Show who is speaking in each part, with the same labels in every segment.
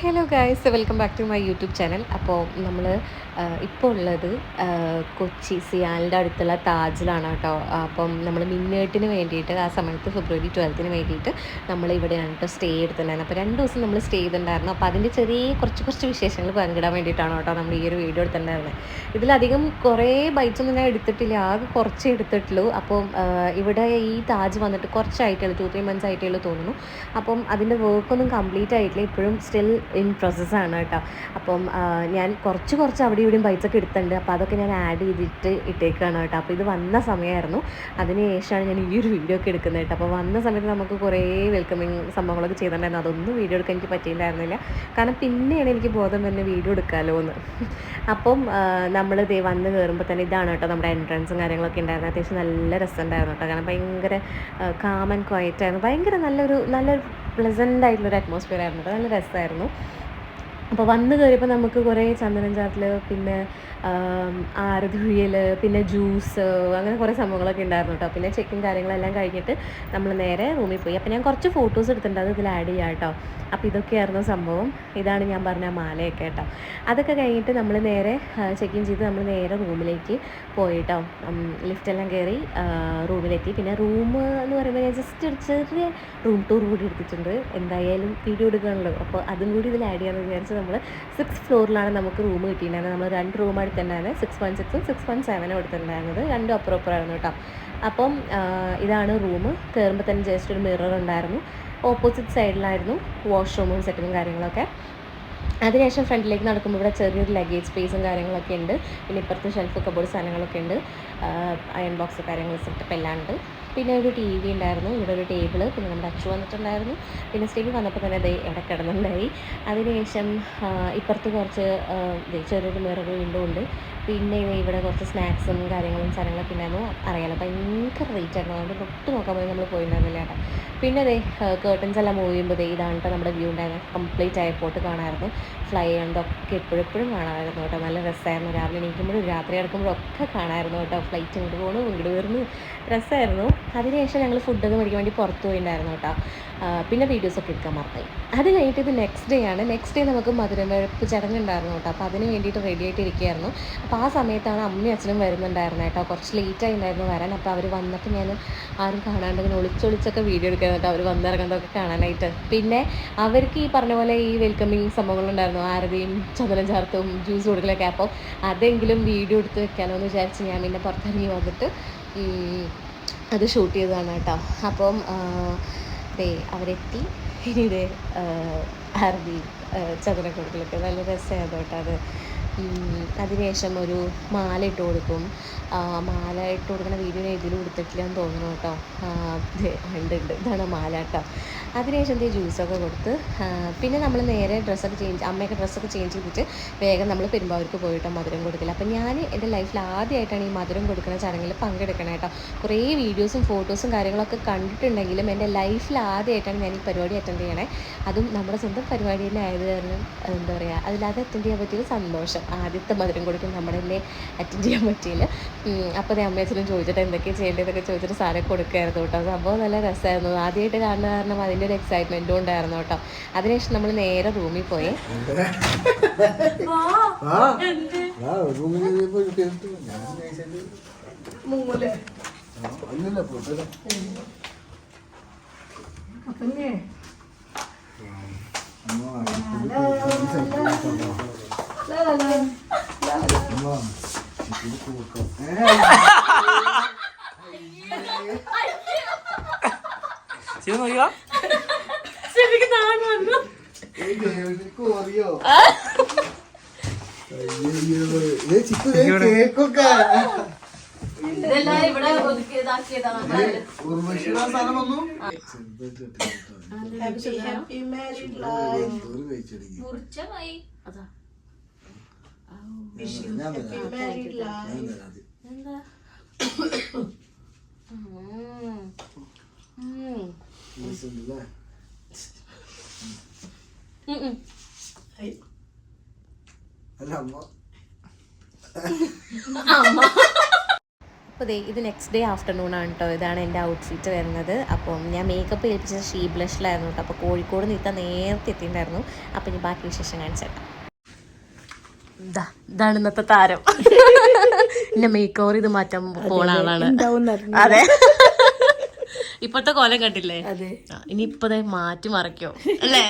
Speaker 1: Hello guys, welcome back to my YouTube channel. അപ്പോൾ നമ്മൾ ഇപ്പോൾ ഉള്ളത് കൊച്ചി സിയാലിൻ്റെ അടുത്തുള്ള താജിലാണ് കേട്ടോ. അപ്പം നമ്മൾ മിന്നേട്ടിന് വേണ്ടിയിട്ട് ആ സമയത്ത് ഫെബ്രുവരി 12 വേണ്ടിയിട്ട് നമ്മൾ ഇവിടെയാണ് കേട്ടോ സ്റ്റേ എടുത്തിട്ടുണ്ടായിരുന്നു. അപ്പോൾ 2 ദിവസം നമ്മൾ സ്റ്റേ ചെയ്തിട്ടുണ്ടായിരുന്നു. അപ്പോൾ അതിൻ്റെ ചെറിയ കുറച്ച് വിശേഷങ്ങൾ പങ്കിടാൻ വേണ്ടിയിട്ടാണ് കേട്ടോ നമ്മൾ ഈ ഒരു വീഡിയോ എടുത്തിട്ടുണ്ടായിരുന്നത്. ഇതിലധികം കുറേ ബൈറ്റ്സ് ഒന്നും ഞാൻ എടുത്തിട്ടില്ല, ആകെ കുറച്ചേ എടുത്തിട്ടുള്ളൂ. അപ്പം ഇവിടെ ഈ താജ് വന്നിട്ട് കുറച്ചായിട്ടുള്ളൂ, 2-3 months ആയിട്ടുള്ളൂ തോന്നുന്നു. അപ്പം അതിൻ്റെ വർക്കൊന്നും കംപ്ലീറ്റ് ആയിട്ടില്ല, ഇപ്പോഴും സ്റ്റിൽ ഇൻ പ്രോസസ്സാണ് കേട്ടോ. അപ്പം ഞാൻ കുറച്ച് അവിടെ ഇവിടെയും ബൈറ്റ്സൊക്കെ എടുത്തിട്ടുണ്ട്. അപ്പോൾ അതൊക്കെ ഞാൻ ആഡ് ചെയ്തിട്ട് ഇട്ടേക്കാണ് കേട്ടോ. അപ്പോൾ ഇത് വന്ന സമയമായിരുന്നു, അതിന് ശേഷമാണ് ഞാൻ ഈ ഒരു വീഡിയോ ഒക്കെ എടുക്കുന്നത് കേട്ടോ. അപ്പോൾ വന്ന സമയത്ത് നമുക്ക് കുറേ വെൽക്കമിങ് സംഭവങ്ങളൊക്കെ ചെയ്തിട്ടുണ്ടായിരുന്നു. അതൊന്നും വീഡിയോ എടുക്കാൻ എനിക്ക് പറ്റിയിട്ടുണ്ടായിരുന്നില്ല, കാരണം പിന്നെയാണ് എനിക്ക് ബോധം തന്നെ വീഡിയോ എടുക്കാമല്ലോ എന്ന്. അപ്പം നമ്മൾ വന്ന് കയറുമ്പോൾ തന്നെ ഇതാണ് കേട്ടോ നമ്മുടെ എൻട്രൻസും കാര്യങ്ങളൊക്കെ ഉണ്ടായിരുന്നു. അത്യാവശ്യം നല്ല രസമുണ്ടായിരുന്നു കേട്ടോ, കാരണം ഭയങ്കര കാം ആൻഡ് ക്വയറ്റ് ആയിരുന്നു. ഭയങ്കര നല്ലൊരു പ്ലസൻ്റ് ആയിട്ടുള്ളൊരു അറ്റ്മോസ്ഫിയർ ആയിരുന്നു കേട്ടോ, നല്ല രസമായിരുന്നു. അപ്പോൾ വന്ന് കയറിയപ്പോൾ നമുക്ക് കുറേ ചന്ദനം ചാർത്തൽ, പിന്നെ ആരതി കുഴിയൽ, പിന്നെ ജ്യൂസ്, അങ്ങനെ കുറേ സംഭവങ്ങളൊക്കെ ഉണ്ടായിരുന്നു കേട്ടോ. പിന്നെ ചെക്കും കാര്യങ്ങളെല്ലാം കഴിഞ്ഞിട്ട് നമ്മൾ നേരെ റൂമിൽ പോയി. അപ്പോൾ ഞാൻ കുറച്ച് ഫോട്ടോസ് എടുത്തിട്ടുണ്ട്, അത് ഇതിൽ ആഡ് ചെയ്യാം കേട്ടോ. അപ്പോൾ ഇതൊക്കെയായിരുന്നു സംഭവം. ഇതാണ് ഞാൻ പറഞ്ഞ മാലയൊക്കെ കേട്ടോ. അതൊക്കെ കഴിഞ്ഞിട്ട് നമ്മൾ നേരെ ചെക്കിൻ ചെയ്ത് നമ്മൾ നേരെ റൂമിലേക്ക് പോയി കേട്ടോ. ലിഫ്റ്റെല്ലാം കയറി റൂമിലെത്തി. പിന്നെ റൂം എന്ന് പറയുമ്പോൾ ഞാൻ ജസ്റ്റ് ഒരു ചെറിയ റൂം ടൂർ കൂടി എടുത്തിട്ടുണ്ട്, എന്തായാലും വീഡിയോ എടുക്കാനുള്ളൂ. അപ്പോൾ അതും കൂടി ഇതിൽ ആഡ് ചെയ്യാമെന്ന് വിചാരിച്ച് നമ്മൾ 6th ഫ്ലോറിലാണ് നമുക്ക് റൂം കിട്ടിയിട്ടുണ്ടായിരുന്നത്. നമ്മൾ 2 റൂം എടുത്തിട്ടുണ്ടായിരുന്നത്, 616ഉം 617ഉം എടുത്തിട്ടുണ്ടായിരുന്നത്, 2 അപ്പുറപ്പുറമായിരുന്നു കേട്ടോ. അപ്പം ഇതാണ് റൂം. കയറുമ്പോൾ തന്നെ ജസ്റ്റ് ഒരു മിറർ ഉണ്ടായിരുന്നു. ഓപ്പോസിറ്റ് സൈഡിലായിരുന്നു വാഷ്റൂമും സെറ്റിങ്ങും കാര്യങ്ങളൊക്കെ. അതിനുശേഷം ഫ്രണ്ടിലേക്ക് നടക്കുമ്പോൾ ഇവിടെ ചെറിയൊരു ലഗേജ് സ്പേസും കാര്യങ്ങളൊക്കെ ഉണ്ട്. പിന്നെ ഇപ്പുറത്ത് ഷെൽഫ്, കബോർഡ് സാധനങ്ങളൊക്കെ ഉണ്ട്, അയൺ ബോക്സ് കാര്യങ്ങൾ സെറ്റപ്പ് എല്ലാം ഉണ്ട്. പിന്നെ ഒരു ടി വി ഉണ്ടായിരുന്നു, ഇവിടെ ഒരു ടേബിള്, പിന്നെ നമ്മുടെ അച്ചു വന്നിട്ടുണ്ടായിരുന്നു. പിന്നെ സ്റ്റേജ് വന്നപ്പോൾ തന്നെ അത് ഇവിടെ കിടന്നുണ്ടായി. അതിനുശേഷം ഇപ്പുറത്ത് കുറച്ച് ചെറിയൊരു മിറർ വിൻഡോ ഉണ്ട്. പിന്നെ ഇവിടെ കുറച്ച് സ്നാക്സും സാധനങ്ങളൊക്കെ ഉണ്ടായിരുന്നു. അറിയാലോ ഭയങ്കര റേറ്റ് ആയിരുന്നു, അതുകൊണ്ട് തൊട്ട് നോക്കാൻ പോയി നമ്മൾ പോയിട്ടുണ്ടായിരുന്നില്ല കേട്ടോ. പിന്നെ കേർട്ടൻസ് എല്ലാം മൂവ് ചെയ്യുമ്പോൾ ഇതാണ് കേട്ടോ നമ്മുടെ വ്യൂ ഉണ്ടായിരുന്നത്. കംപ്ലീറ്റ് എയർപോർട്ട് കാണാമായിരുന്നു, ഫ്ലൈ ചെയ്യുന്നതൊക്കെ എപ്പോഴും കാണാമായിരുന്നു കേട്ടോ. നല്ല രസമായിരുന്നു. രാവിലെ എണീക്കുമ്പോഴും രാത്രി കിടക്കുമ്പോഴും ഒക്കെ കാണാമായിരുന്നു കേട്ടോ. ഫ്ലൈറ്റ് ഇങ്ങോട്ട് പോകണു ഇങ്ങോട്ട് വരുന്നു, രസമായിരുന്നു. അതിനുശേഷം ഞങ്ങൾ ഫുഡൊക്കെ മേടിക്കാൻ വേണ്ടി പുറത്ത് പോയിട്ടുണ്ടായിരുന്നു കേട്ടോ. പിന്നെ വീഡിയോസൊക്കെ എടുക്കാൻ മറന്നായി. അത് കഴിഞ്ഞിട്ട് ഇത് നെക്സ്റ്റ് ഡേ ആണ്. നെക്സ്റ്റ് ഡേ നമുക്ക് മധുരം വെപ്പ് ചടങ്ങുണ്ടായിരുന്നു കേട്ടോ. അപ്പോൾ അതിന് വേണ്ടിയിട്ട് റെഡി ആയിട്ട് ഇരിക്കുകയായിരുന്നു. അപ്പോൾ ആ സമയത്താണ് അമ്മയും അച്ഛനും വരുന്നുണ്ടായിരുന്നു കേട്ടോ. കുറച്ച് ലേറ്റായി ഉണ്ടായിരുന്നു വരാൻ. അപ്പോൾ അവർ വന്നപ്പോൾ ഞാൻ ആരും കാണാണ്ട് ഇങ്ങനെ ഒളിച്ചൊളിച്ചൊക്കെ വീഡിയോ എടുക്കാൻ കേട്ടോ, അവർ വന്നിറങ്ങുന്നതൊക്കെ കാണാനായിട്ട്. പിന്നെ അവർക്ക് ഈ പറഞ്ഞ പോലെ ഈ വെൽക്കമിങ് സംഭവങ്ങളുണ്ടായിരുന്നു, ആരതിയും ചന്ദനം ചാർത്തും ജ്യൂസ് കൊടുക്കലൊക്കെ. അപ്പോൾ അതെങ്കിലും വീഡിയോ എടുത്ത് വെക്കാനോ എന്ന് വിചാരിച്ച് ഞാൻ പിന്നെ പുറത്തിറങ്ങി വന്നിട്ട് അത് ഷൂട്ട് ചെയ്തതാണ് കേട്ടോ. അപ്പം അവരെത്തി. ഇനി ആരതി ചന്ദനം കൊടുക്കലൊക്കെ നല്ല രസമായിരുന്നു കേട്ടോ അത്. അതിനുശേഷം ഒരു മാല ഇട്ട് കൊടുക്കും. മാല ഇട്ട് കൊടുക്കുന്ന വീഡിയോ ഞാൻ ഇതിലും എടുത്തിട്ടില്ല എന്ന് തോന്നുന്നു കേട്ടോ. ഉണ്ട്, ഇതാണ് മാല കേട്ടോ. അതിനുശേഷം ജ്യൂസൊക്കെ കൊടുത്ത് പിന്നെ നമ്മൾ നേരെ അമ്മയൊക്കെ ഡ്രസ്സൊക്കെ ചേഞ്ച് ചെയ്തിട്ട് വേഗം നമ്മൾ പെരുമ്പാവൂർക്ക് പോയിട്ടോ മധുരം കൊടുക്കില്ല. അപ്പം ഞാൻ എൻ്റെ ലൈഫിൽ ആദ്യമായിട്ടാണ് ഈ മധുരം കൊടുക്കുന്ന ചടങ്ങിൽ പങ്കെടുക്കണം കേട്ടോ. കുറേ വീഡിയോസും ഫോട്ടോസും കാര്യങ്ങളൊക്കെ കണ്ടിട്ടുണ്ടെങ്കിലും എൻ്റെ ലൈഫിൽ ആദ്യമായിട്ടാണ് ഞാൻ ഈ പരിപാടി അറ്റൻഡ് ചെയ്യണേ. അതും നമ്മുടെ സ്വന്തം പരിപാടി തന്നെ ആയത് കാരണം എന്താ പറയുക, അതിലത് അറ്റൻഡ് ചെയ്യാൻ പറ്റിയൊരു സന്തോഷം. ആദ്യത്തെ മധുരം കൊടുക്കും നമ്മുടെ തന്നെ അറ്റൻഡ് ചെയ്യാൻ പറ്റിയില്ല. അപ്പോൾ ഞാൻ അമ്മയച്ഛനും ചോദിച്ചിട്ട് എന്തൊക്കെയാണ് ചെയ്യേണ്ടതെന്നൊക്കെ ചോദിച്ചിട്ട് സാധനം കൊടുക്കുമായിരുന്നു കേട്ടോ. സംഭവം നല്ല രസമായിരുന്നു. ആദ്യമായിട്ട് കാണുന്ന കാരണം അതിൻ്റെ ഒരു എക്സൈറ്റ്മെൻറ്റും ഉണ്ടായിരുന്നു കേട്ടോ. അതിനുശേഷം നമ്മൾ നേരെ റൂമിൽ പോയി. അപ്പോൾ ഇത് നെക്സ്റ്റ് ഡേ ആഫ്റ്റർനൂൺ ആണ് കേട്ടോ. ഇതാണ് എൻ്റെ ഔട്ട്ഫിറ്റ് വരുന്നത്. അപ്പം ഞാൻ മേക്കപ്പ് ഏൽപ്പിച്ചത് ഷീ ബ്ലഷിലായിരുന്നു കേട്ടോ. അപ്പോൾ കോഴിക്കോട് നീത്താൻ നേരത്തെ എത്തിയിട്ടുണ്ടായിരുന്നു. അപ്പം ഇനി ബാക്കി വിശേഷം കാണിച്ചേക്കാം. ഇതാണ് ഇന്നത്തെ താരം. എന്നെ മേക്ക് ഓവർ ഇത് മാറ്റാൻ പോണ ആളാണ്. അതെ, ഇപ്പോഴത്തെ കോലം കണ്ടില്ലേ? ഇനി ഇപ്പതേ മാറ്റി മറിക്കോ അല്ലേ?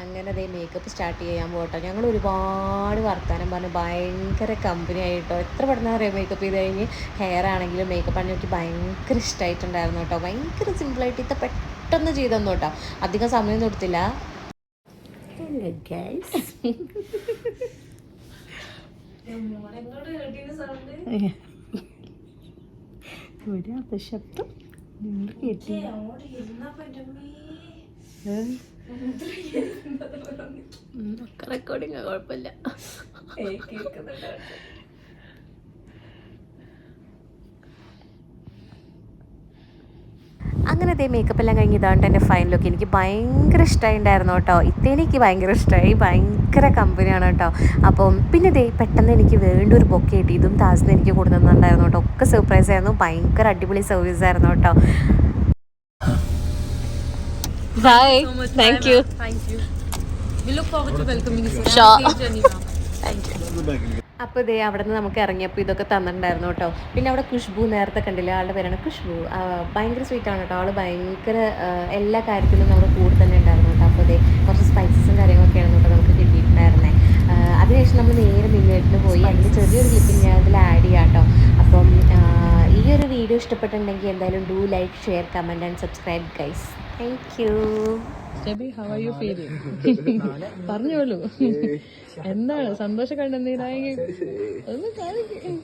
Speaker 1: അങ്ങനെ അതേ മേക്കപ്പ് സ്റ്റാർട്ട് ചെയ്യാൻ പോകട്ടോ. ഞങ്ങൾ ഒരുപാട് വർത്താനം പറഞ്ഞു, ഭയങ്കര കമ്പനി ആയിട്ടോ. എത്ര പെട്ടെന്ന് അറിയാം മേക്കപ്പ് ചെയ്ത് കഴിഞ്ഞ്. ഹെയർ ആണെങ്കിലും മേക്കപ്പ് ആണെങ്കിലും എനിക്ക് ഭയങ്കര ഇഷ്ടമായിട്ടുണ്ടായിരുന്നു കേട്ടോ. ഭയങ്കര സിമ്പിളായിട്ട് ഇത് പെട്ടെന്ന് ചെയ്തു തന്നു കേട്ടോ. അധികം സമയമൊന്നും എടുത്തില്ല.
Speaker 2: ശബ്ദം
Speaker 1: റെക്കോർഡിങ് കുഴപ്പമില്ല. അങ്ങനത്തെ മേക്കപ്പ് എല്ലാം കഴിഞ്ഞ് ഇതാണ്ട് എൻ്റെ ഫൈൻ ലുക്ക്. എനിക്ക് ഭയങ്കര ഇഷ്ടമായിട്ടുണ്ടായിരുന്നു കേട്ടോ. ഇത്തേനെനിക്ക് ഭയങ്കര ഇഷ്ടമായി, ഭയങ്കര കമ്പനിയാണ് കേട്ടോ. അപ്പം പിന്നെ പെട്ടെന്ന് എനിക്ക് വേണ്ട ഒരു ബൊക്കെ കിട്ടി. ഇതും താജിന് എനിക്ക് കൊടുക്കുന്നുണ്ടായിരുന്നു കേട്ടോ. ഒക്കെ സർപ്രൈസ് ആയിരുന്നു, ഭയങ്കര അടിപൊളി സർവീസ് ആയിരുന്നു കേട്ടോ. Bye. Thank you.
Speaker 2: Thank you. We look forward to welcoming you.
Speaker 1: Sure. Thank you. അപ്പോൾ അവിടെ നിന്ന് നമുക്ക് ഇറങ്ങിയപ്പോൾ ഇതൊക്കെ തന്നിട്ടുണ്ടായിരുന്നു കേട്ടോ. പിന്നെ അവിടെ ഖുഷ്ബു നേരത്തെ കണ്ടില്ല, ആളുടെ പേരാണ് ഖുഷ്ബു. ഭയങ്കര സ്വീറ്റാണ് കേട്ടോ. ആൾ ഭയങ്കര എല്ലാ കാര്യത്തിലും നമ്മുടെ കൂടെ തന്നെ ഉണ്ടായിരുന്നു കേട്ടോ. അപ്പോൾ കുറച്ച് സ്പൈസസും കാര്യങ്ങളൊക്കെയാണ് കേട്ടോ നമുക്ക് കിട്ടിയിട്ടുണ്ടായിരുന്നത്. അതിനുശേഷം നമ്മൾ നേരെ മിന്നേട്ടിന് പോയി. അതിൻ്റെ ചെറിയൊരു ക്ലിപ്പിംഗ് ഞാൻ അതിൽ ആഡ് ചെയ്യാം കേട്ടോ. അപ്പം ഈ ഒരു വീഡിയോ ഇഷ്ടപ്പെട്ടിട്ടുണ്ടെങ്കിൽ എന്തായാലും do like, share, comment and subscribe guys. Thank you.
Speaker 2: Debbie, how are you feeling? പറഞ്ഞോളൂ, എന്താണ് സന്തോഷം കണ്ടെന്നീരായെങ്കിൽ ഒന്ന് കാണിക്കും.